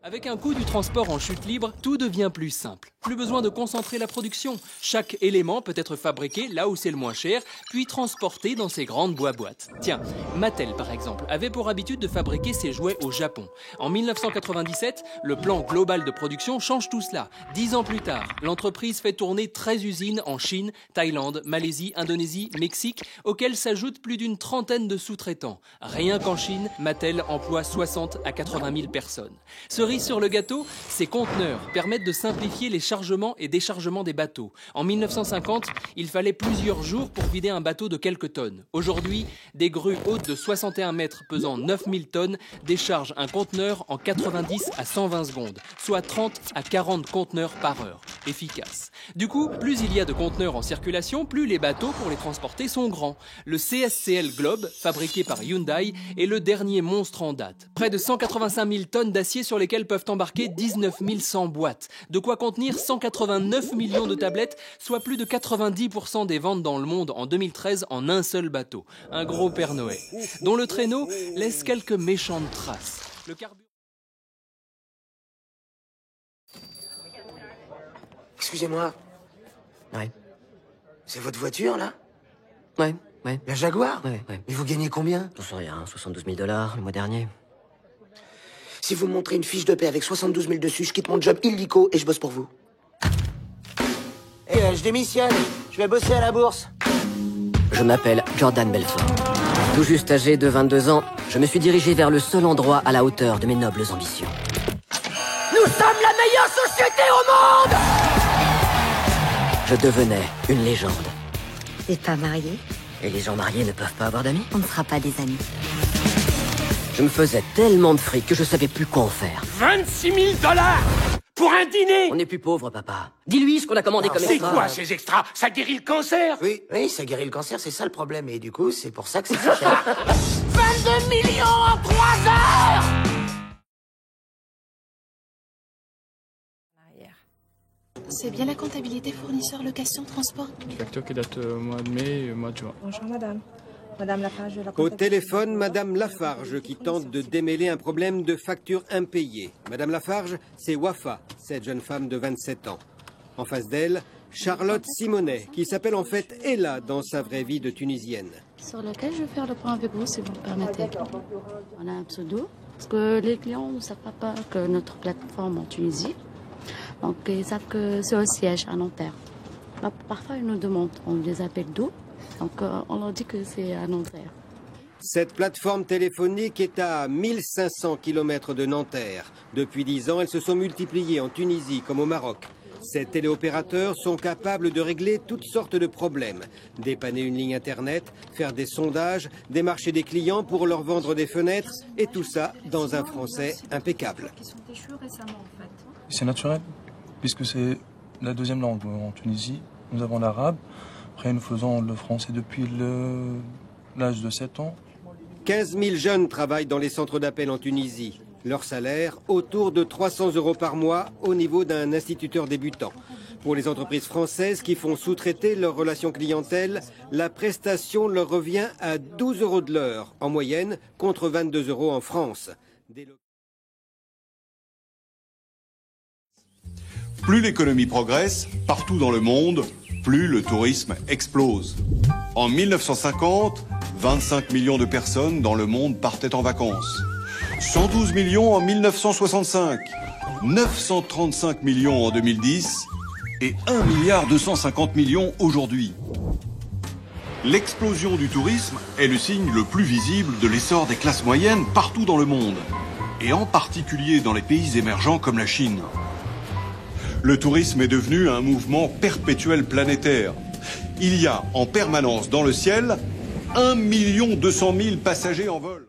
Avec un coût du transport en chute libre, tout devient plus simple. Plus besoin de concentrer la production. Chaque élément peut être fabriqué là où c'est le moins cher, puis transporté dans ces grandes boîtes. Tiens, Mattel par exemple avait pour habitude de fabriquer ses jouets au Japon. En 1997, le plan global de production change tout cela. 10 ans plus tard, l'entreprise fait tourner 13 usines en Chine, Thaïlande, Malaisie, Indonésie, Mexique, auxquelles s'ajoutent plus d'une trentaine de sous-traitants. Rien qu'en Chine, Mattel emploie 60 à 80 000 personnes. Cerise sur le gâteau, ces conteneurs permettent de simplifier les chargements et déchargements des bateaux. En 1950, il fallait plusieurs jours pour vider un bateau de quelques tonnes. Aujourd'hui, des grues hautes de 61 mètres pesant 9000 tonnes déchargent un conteneur en 90 à 120 secondes, soit 30 à 40 conteneurs par heure. Efficace. Du coup, plus il y a de conteneurs en circulation, plus les bateaux pour les transporter sont grands. Le CSCL Globe, fabriqué par Hyundai, est le dernier monstre en date. Près de 185 000 tonnes d'acier sur lesquelles peuvent embarquer 19 100 boîtes. De quoi contenir 189 millions de tablettes, soit plus de 90% des ventes dans le monde en 2013 en un seul bateau. Un gros Père Noël, dont le traîneau laisse quelques méchantes traces. Le carburant... Excusez-moi. Ouais. C'est votre voiture, là? Ouais. La Jaguar? Ouais. Et vous gagnez combien? J'en sais rien, 72 000 $ le mois dernier. Si vous me montrez une fiche de paie avec 72 000 dessus, je quitte mon job illico et je bosse pour vous. Je démissionne. Je vais bosser à la bourse. Je m'appelle Jordan Belfort. Tout juste âgé de 22 ans, je me suis dirigé vers le seul endroit à la hauteur de mes nobles ambitions. Nous sommes la meilleure société au monde! Je devenais une légende. T'es pas marié? Et les gens mariés ne peuvent pas avoir d'amis? On ne sera pas des amis. Je me faisais tellement de fric que je savais plus quoi en faire. 26 000 $ pour un dîner. On n'est plus pauvre, papa. Dis-lui ce qu'on a commandé comme C'est extra. quoi ces extras? Ça guérit le cancer? Oui, ça guérit le cancer, c'est ça le problème. Et du coup, c'est pour ça que c'est si cher. 22 millions en 3 heures. C'est bien la comptabilité fournisseur, location, transport. Facture qui date mois de mai et mois de juin. Bonjour madame. Madame Lafarge de la Au comptabilité. téléphone, Madame Lafarge qui tente de démêler un problème de facture impayée. Madame Lafarge, c'est Wafa, cette jeune femme de 27 ans. En face d'elle, Charlotte Simonet, qui s'appelle en fait Ella dans sa vraie vie de Tunisienne. Sur lequel je vais faire le point avec vous, si vous me permettez. On a un pseudo, parce que les clients ne savent pas que notre plateforme en Tunisie, donc ils savent que c'est au siège à Nanterre. Parfois ils nous demandent, on les appelle d'où, donc on leur dit que c'est à Nanterre. Cette plateforme téléphonique est à 1500 km de Nanterre. Depuis 10 ans, elles se sont multipliées en Tunisie comme au Maroc. Ces téléopérateurs sont capables de régler toutes sortes de problèmes. Dépanner une ligne Internet, faire des sondages, démarcher des clients pour leur vendre des fenêtres, et tout ça dans un français impeccable. C'est naturel, puisque c'est la deuxième langue en Tunisie. Nous avons l'arabe. Après, nous faisons le français depuis l'âge de 7 ans. 15 000 jeunes travaillent dans les centres d'appel en Tunisie. Leur salaire, autour de 300 € par mois au niveau d'un instituteur débutant. Pour les entreprises françaises qui font sous-traiter leurs relations clientèle, la prestation leur revient à 12 € de l'heure, en moyenne, contre 22 € en France. Plus l'économie progresse, partout dans le monde, plus le tourisme explose. En 1950, 25 millions de personnes dans le monde partaient en vacances. 112 millions en 1965, 935 millions en 2010 et 1,250 milliard aujourd'hui. L'explosion du tourisme est le signe le plus visible de l'essor des classes moyennes partout dans le monde, et en particulier dans les pays émergents comme la Chine. Le tourisme est devenu un mouvement perpétuel planétaire. Il y a en permanence dans le ciel 1 200 000 passagers en vol.